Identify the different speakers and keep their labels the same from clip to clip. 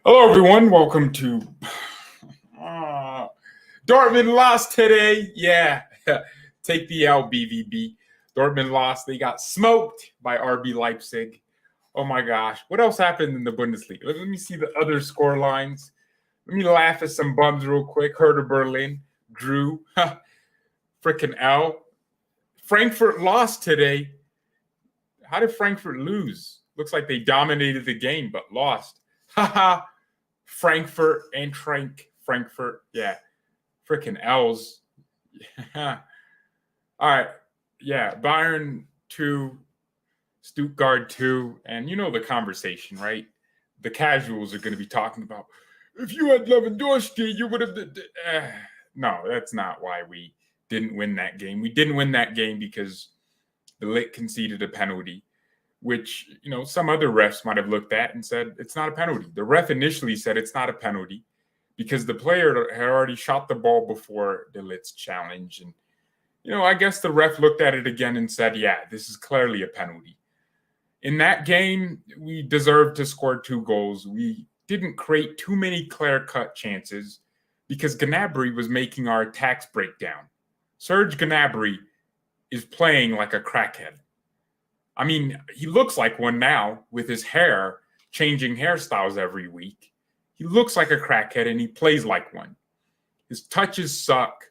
Speaker 1: Hello, everyone. Welcome to uh, Dortmund lost today. Yeah, take the L, BVB. Dortmund lost. They got smoked by RB Leipzig. Oh my gosh. What else happened in the Bundesliga? Let me see the other score lines. Let me laugh at some bums real quick. Hertha Berlin drew. Freaking L. Frankfurt lost today. How did Frankfurt lose? Looks like they dominated the game, but lost. Haha. Frankfurt, Frankfurt. Yeah. Freaking L's. Yeah. All right. Yeah. Bayern 2, Stuttgart 2. And you know the conversation, right? The casuals are going to be talking about, if you had Lewandowski, you would have. No, that's not why we didn't win that game. We didn't win that game because the Lit conceded a penalty, which, some other refs might have looked at and said, it's not a penalty. The ref initially said it's not a penalty because the player had already shot the ball before the Lit's challenge. And, I guess the ref looked at it again and said, yeah, this is clearly a penalty. In that game, we deserved to score 2 goals. We didn't create too many clear-cut chances because Gnabry was making our attacks break down. Serge Gnabry is playing like a crackhead. I mean, he looks like one now with his hair changing hairstyles every week. He looks like a crackhead and he plays like one. His touches suck.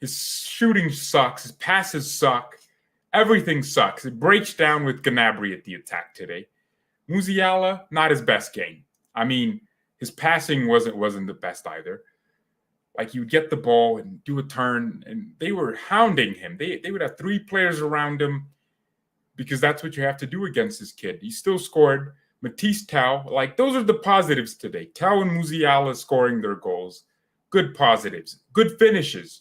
Speaker 1: His shooting sucks. His passes suck. Everything sucks. It breaks down with Gnabry at the attack today. Musiala, not his best game. I mean, his passing wasn't the best either. Like, he would get the ball and do a turn, and they were hounding him. They would have 3 players around him, because that's what you have to do against this kid. He still scored. Matisse Tau, those are the positives today. Tau and Musiala scoring their goals. Good positives. Good finishes.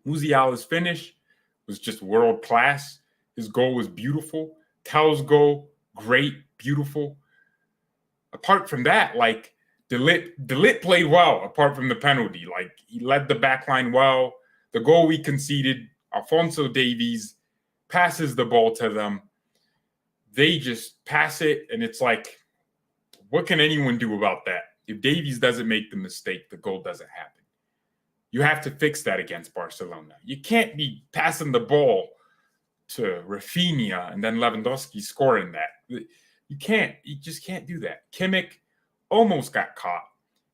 Speaker 1: Musiala's finish was just world class. His goal was beautiful. Tau's goal, great, beautiful. Apart from that, De Ligt played well apart from the penalty. He led the back line well. The goal we conceded, Alphonso Davies passes the ball to them. They just pass it, and it's like, what can anyone do about that? If Davies doesn't make the mistake, the goal doesn't happen. You have to fix that against Barcelona. You can't be passing the ball to Rafinha and then Lewandowski scoring that. You can't. You just can't do that. Kimmich almost got caught.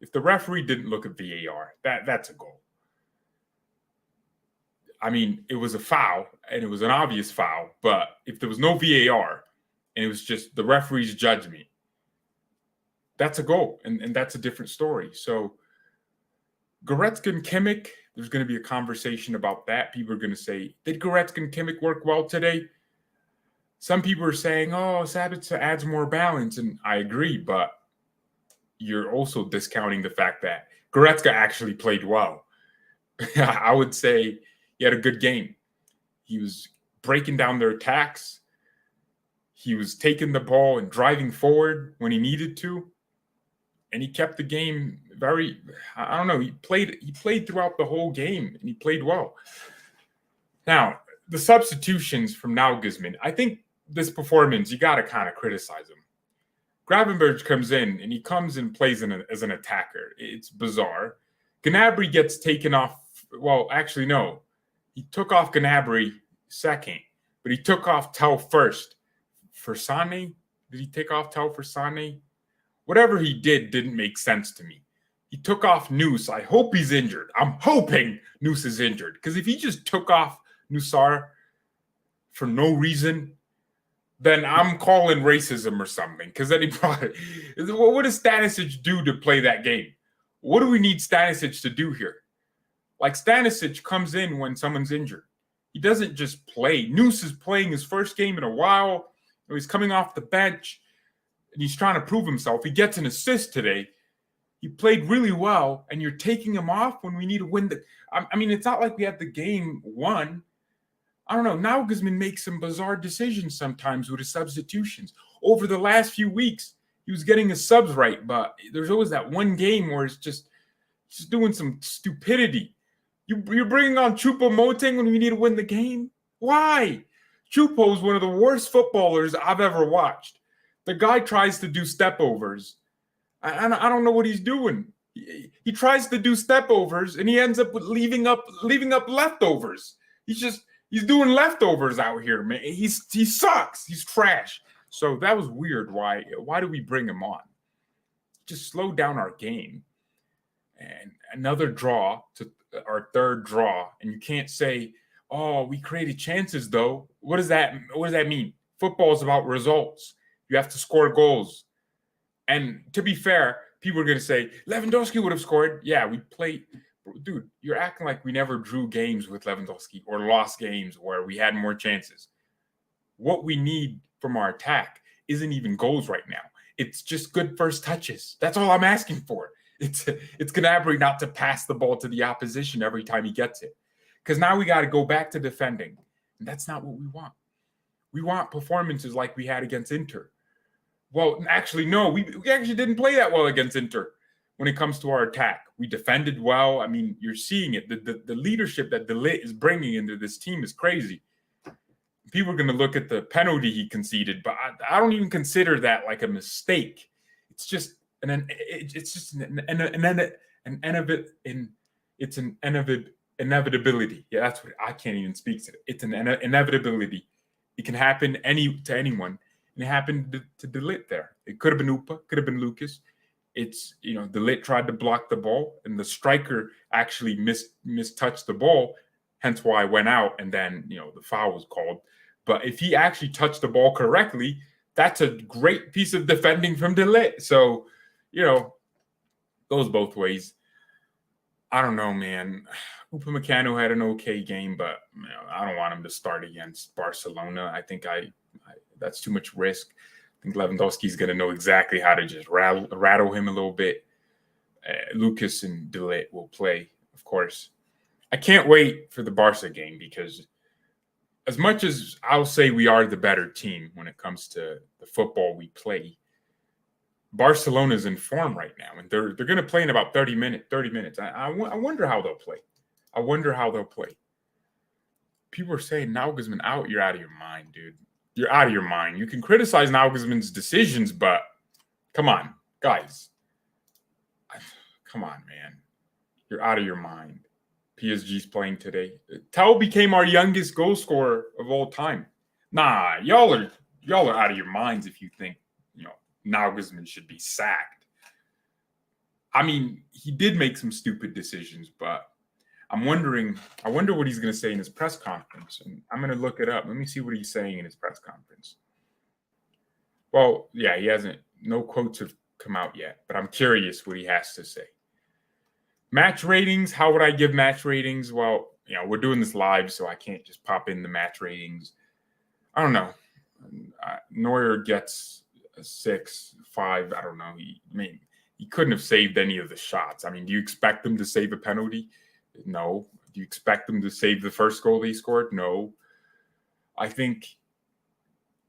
Speaker 1: If the referee didn't look at VAR, that's a goal. I mean, it was a foul, and it was an obvious foul, but if there was no VAR, and it was just the referee's judgment, that's a goal, and that's a different story. So, Goretzka and Kimmich, there's going to be a conversation about that. People are going to say, did Goretzka and Kimmich work well today? Some people are saying, Sabitzer adds more balance, and I agree, but you're also discounting the fact that Goretzka actually played well. I would say he had a good game. He was breaking down their attacks. He was taking the ball and driving forward when he needed to. And he kept the game he played throughout the whole game, and he played well. Now, the substitutions from Nagelsmann, I think this performance, you got to kind of criticize him. Gravenberch comes in, and he comes and plays as an attacker. It's bizarre. Gnabry gets taken off. Well, actually, no. He took off Gnabry second, but he took off Tau first. For Sané? Did he take off Tau for Sané? Whatever he did didn't make sense to me. He took off Noose. I hope he's injured. I'm hoping Noose is injured. Because if he just took off Nussar for no reason, then I'm calling racism or something. Because then he probably... What does Stanisic do to play that game? What do we need Stanisic to do here? Stanisic comes in when someone's injured. He doesn't just play. Noose is playing his first game in a while. He's coming off the bench, and he's trying to prove himself. He gets an assist today. He played really well, and you're taking him off when we need to win I mean, it's not like we had the game won. I don't know. Nagelsmann makes some bizarre decisions sometimes with his substitutions. Over the last few weeks, he was getting his subs right, but there's always that one game where it's just doing some stupidity. You're bringing on Choupo-Moting when we need to win the game? Why? Choupo is one of the worst footballers I've ever watched. The guy tries to do stepovers I don't know what he's doing. He tries to do stepovers and he ends up with leaving up leftovers. He's doing leftovers out here, man. He sucks. He's trash. So that was weird. Why do we bring him on? Just slow down our game. And another draw, to our third draw, and you can't say, "Oh, we created chances." Though, what does that mean? Football is about results. You have to score goals. And to be fair, people are going to say Lewandowski would have scored. Yeah, we played. Dude, you're acting like we never drew games with Lewandowski or lost games where we had more chances. What we need from our attack isn't even goals right now. It's just good first touches. That's all I'm asking for. It's Gnabry not to pass the ball to the opposition every time he gets it. Because now we got to go back to defending. And that's not what we want. We want performances like we had against Inter. Well, actually, no. We actually didn't play that well against Inter when it comes to our attack. We defended well. I mean, you're seeing it. The leadership that De Ligt is bringing into this team is crazy. People are going to look at the penalty he conceded, but I don't even consider that like a mistake. It's just an inevitability. Yeah, that's what I can't even speak to it. It's an inevitability. It can happen to anyone, and it happened to De Ligt there. It could have been Upa, could have been Lucas. It's De Ligt tried to block the ball, and the striker actually mistouched the ball. Hence why I went out, and then the foul was called. But if he actually touched the ball correctly, that's a great piece of defending from De Ligt. So, goes both ways. I don't know, man. Upamecano had an okay game, but I don't want him to start against Barcelona. I think that's too much risk. I think Lewandowski's going to know exactly how to just rattle him a little bit. Lucas and De Ligt will play, of course. I can't wait for the Barca game because as much as I'll say we are the better team when it comes to the football we play, Barcelona's in form right now, and they're going to play in about 30 minutes. I wonder how they'll play. People are saying Nagelsmann out. You're out of your mind, dude. You're out of your mind. You can criticize Nagelsmann's decisions, but come on, guys. Come on, man. You're out of your mind. PSG's playing today. Tell became our youngest goal scorer of all time. Nah, y'all are out of your minds if you think Nagelsmann should be sacked. I mean, he did make some stupid decisions, but I wonder what he's going to say in his press conference. And I'm going to look it up. Let me see what he's saying in his press conference. Well, yeah, no quotes have come out yet, but I'm curious what he has to say. Match ratings. How would I give match ratings? Well, we're doing this live, so I can't just pop in the match ratings. I don't know. Neuer gets a 6, 5. I don't know. He couldn't have saved any of the shots. I mean, do you expect him to save a penalty? No. Do you expect him to save the first goal he scored? No. I think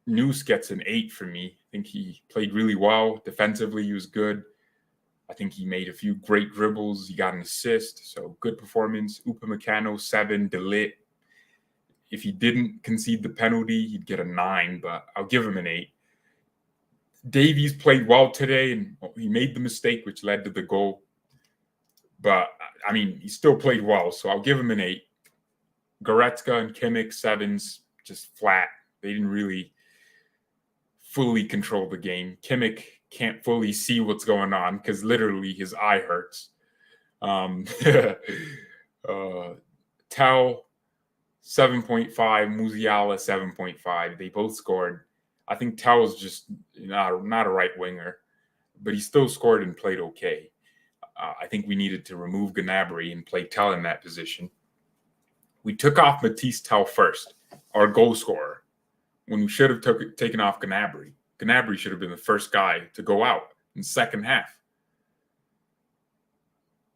Speaker 1: Noose gets an 8 for me. I think he played really well. Defensively, he was good. I think he made a few great dribbles. He got an assist. So good performance. Upamecano, 7. De Ligt. If he didn't concede the penalty, he'd get a 9, but I'll give him an 8. Davies played well today, and he made the mistake, which led to the goal. But, I mean, he still played well, so I'll give him an 8. Goretzka and Kimmich, 7s, just flat. They didn't really fully control the game. Kimmich can't fully see what's going on because literally his eye hurts. Tell 7.5, Musiala 7.5. They both scored. I think Tell's just not a right winger, but he still scored and played okay. I think we needed to remove Gnabry and play Tell in that position. We took off Matisse Tell first, our goal scorer, when we should have taken off Gnabry. Gnabry should have been the first guy to go out in the second half.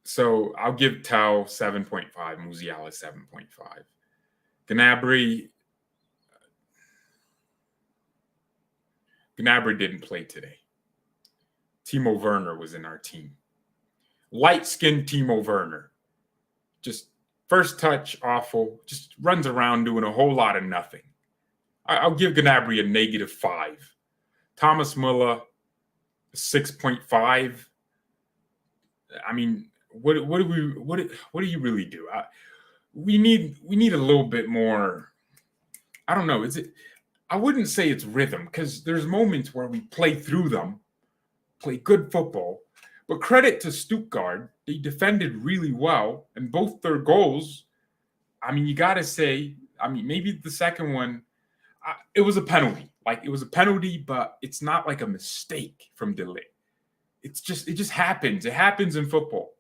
Speaker 1: So I'll give Tell 7.5, Musiala 7.5. Gnabry didn't play today. Timo Werner was in our team. Light-skinned Timo Werner. Just first touch, awful. Just runs around doing a whole lot of nothing. I'll give Gnabry a -5. Thomas Müller, 6.5. I mean, what do you really do? We need a little bit more. I don't know. Is it? I wouldn't say it's rhythm, because there's moments where we play through them, play good football. But credit to Stuttgart, they defended really well, and both their goals. I mean, you got to say. I mean, maybe the second one, it was a penalty. Like, it was a penalty, but it's not like a mistake from Delay. It just happens. It happens in football.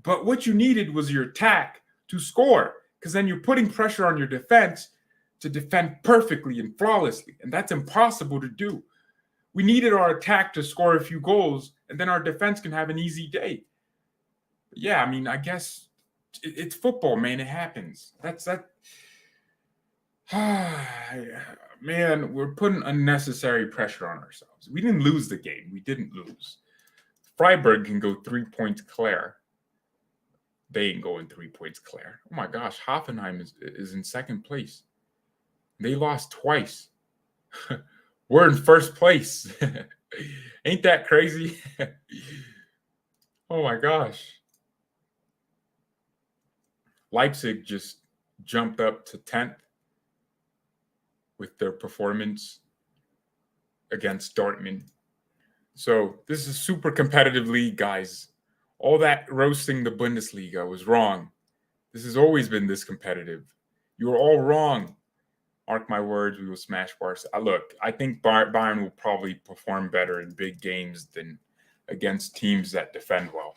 Speaker 1: But what you needed was your attack to score, because then you're putting pressure on your defense to defend perfectly and flawlessly, and that's impossible to do. We needed our attack to score a few goals, and then our defense can have an easy day. But yeah, I mean, I guess it's football, man. It happens. That's that. Man, we're putting unnecessary pressure on ourselves. We didn't lose the game. We didn't lose. Freiburg can go 3 points clear. They ain't going 3 points clear. Oh my gosh, Hoffenheim is in second place. They lost twice. We're in first place. Ain't that crazy? Oh my gosh. Leipzig just jumped up to 10th with their performance against Dortmund. So this is a super competitive league, guys. All that roasting the Bundesliga was wrong. This has always been this competitive. You were all wrong. Mark my words, we will smash Barca. Look, I think Bayern will probably perform better in big games than against teams that defend well.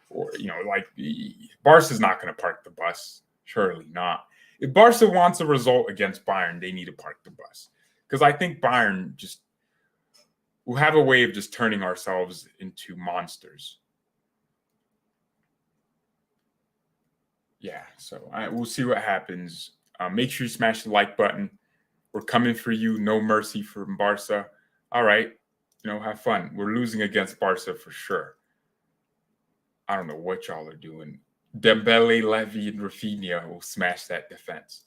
Speaker 1: Or, like Barca's not going to park the bus. Surely not. If Barca wants a result against Bayern, they need to park the bus. Because I think Bayern just will have a way of just turning ourselves into monsters. Yeah, so we'll see what happens. Make sure you smash the like button. We're coming for you. No mercy from Barca. All right. Have fun. We're losing against Barca for sure. I don't know what y'all are doing. Dembele, Levy, and Rafinha will smash that defense.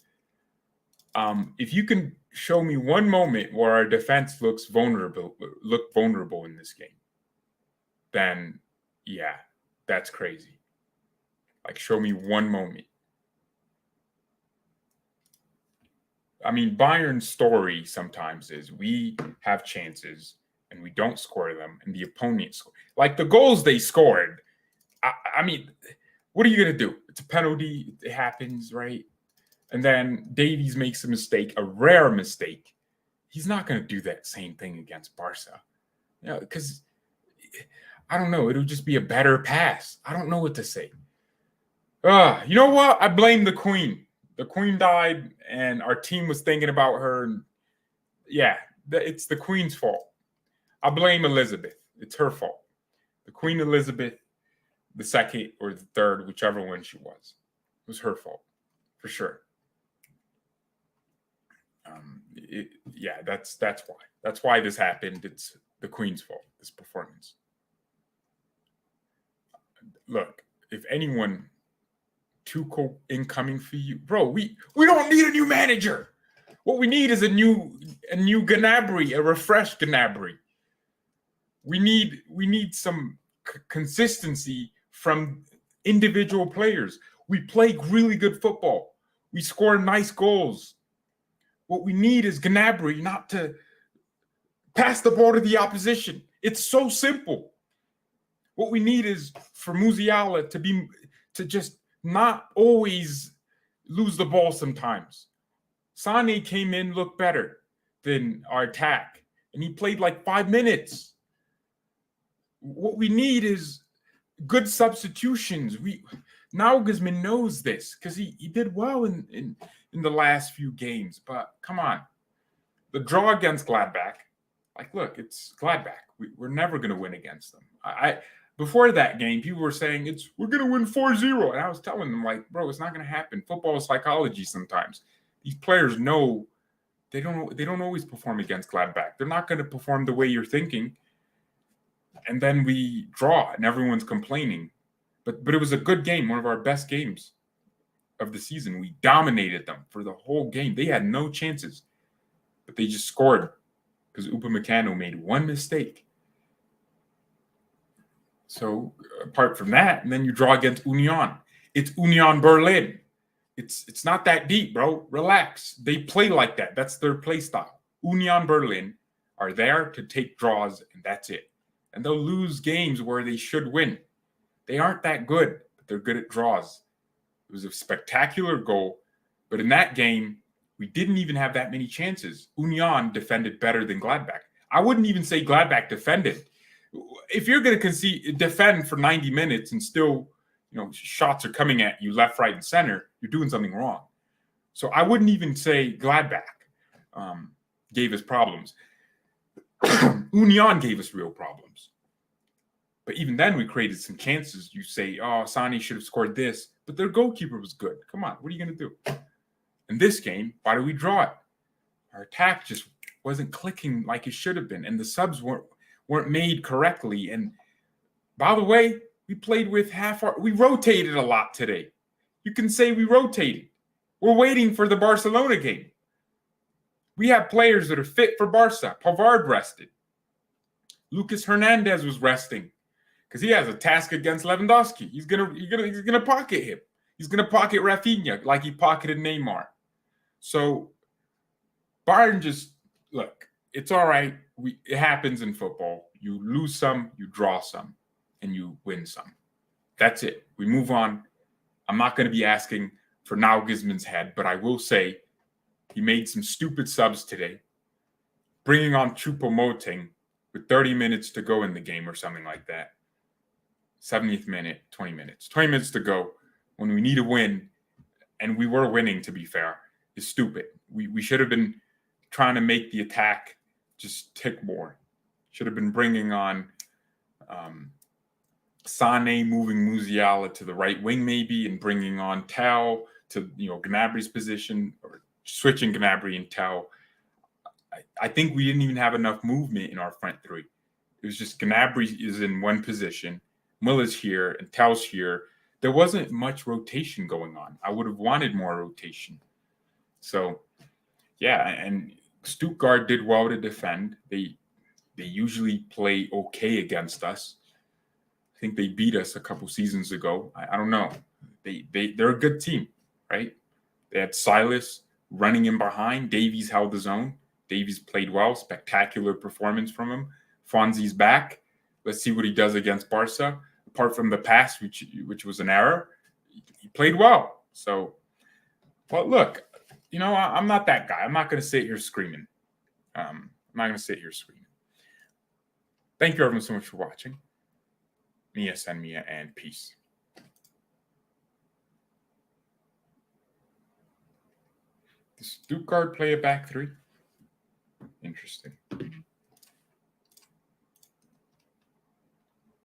Speaker 1: If you can show me one moment where our defense looked vulnerable in this game, then yeah, that's crazy. Like, show me one moment. I mean, Bayern's story sometimes is we have chances and we don't score them, and the opponent score. Like the goals they scored. I mean, what are you gonna do? It's a penalty. It happens, right? And then Davies makes a mistake, a rare mistake. He's not gonna do that same thing against Barca, because I don't know. It'll just be a better pass. I don't know what to say. You know what? I blame the Queen. The Queen died, and our team was thinking about her. And yeah, it's the Queen's fault. I blame Elizabeth. It's her fault. The Queen Elizabeth II or the third, whichever one she was, it was her fault for sure. That's why. That's why this happened. It's the Queen's fault. This performance. Look, if anyone. Tuchel incoming for you, bro. We don't need a new manager. What we need is a new Gnabry, a refreshed Gnabry. We need some consistency from individual players. We play really good football. We score nice goals. What we need is Gnabry not to pass the ball to the opposition. It's so simple. What we need is for Musiala to just not always lose the ball sometimes. Sane came in, looked better than our attack, and he played like 5 minutes. What we need is good substitutions. Nagelsmann knows this because he did well in the last few games. But come on, the draw against Gladbach, like, look, it's Gladbach. We're never going to win against them. Before that game, people were saying we're going to win 4-0. And I was telling them, like, bro, it's not going to happen. Football is psychology sometimes. These players know they don't always perform against Gladbach. They're not going to perform the way you're thinking. And then we draw and everyone's complaining. But it was a good game, one of our best games of the season. We dominated them for the whole game. They had no chances. But they just scored because Upamecano made one mistake. So apart from that, and then you draw against Union. It's Union Berlin. It's not that deep, bro. Relax. They play like that. That's their play style. Union Berlin are there to take draws, and that's it. And they'll lose games where they should win. They aren't that good, but they're good at draws. It was a spectacular goal, but in that game, we didn't even have that many chances. Union defended better than Gladbach. I wouldn't even say Gladbach defended. If you're going to defend for 90 minutes and still, shots are coming at you left, right, and center, you're doing something wrong. So I wouldn't even say Gladbach gave us problems. Union gave us real problems. But even then, we created some chances. You say, oh, Sani should have scored this, but their goalkeeper was good. Come on, what are you going to do? In this game, why do we draw it? Our attack just wasn't clicking like it should have been, and the subs weren't made correctly. And by the way, we played with we rotated a lot today. You can say we rotated. We're waiting for the Barcelona game. We have players that are fit for Barca. Pavard rested. Lucas Hernandez was resting because he has a task against Lewandowski. He's gonna pocket him. He's gonna pocket Rafinha like he pocketed Neymar. So Bayern just look. It's all right. It happens in football. You lose some, you draw some, and you win some. That's it. We move on. I'm not going to be asking for Nagelsmann's head, but I will say he made some stupid subs today, bringing on Choupo-Moting with 30 minutes to go in the game or something like that. 70th minute, 20 minutes. 20 minutes to go when we need a win, and we were winning, to be fair, is stupid. We should have been trying to make the attack just tick more. Should have been bringing on Sane, moving Musiala to the right wing maybe, and bringing on Tau to Gnabry's position, or switching Gnabry and Tau. I think we didn't even have enough movement in our front three. It was just Gnabry is in one position, Miller's here, and Tau's here. There wasn't much rotation going on. I would have wanted more rotation. So, yeah, and Stuttgart did well to defend. They usually play okay against us. I think they beat us a couple seasons ago. I don't know. They're a good team, right? They had Silas running in behind. Davies held his own. Davies played well. Spectacular performance from him. Fonzie's back. Let's see what he does against Barca. Apart from the pass, which was an error, he played well. So, well, look, I'm not that guy. I'm not going to sit here screaming. I'm not going to sit here screaming. Thank you everyone so much for watching. Mia, San Mia, and peace. Does Stuttgart play a back three? Interesting.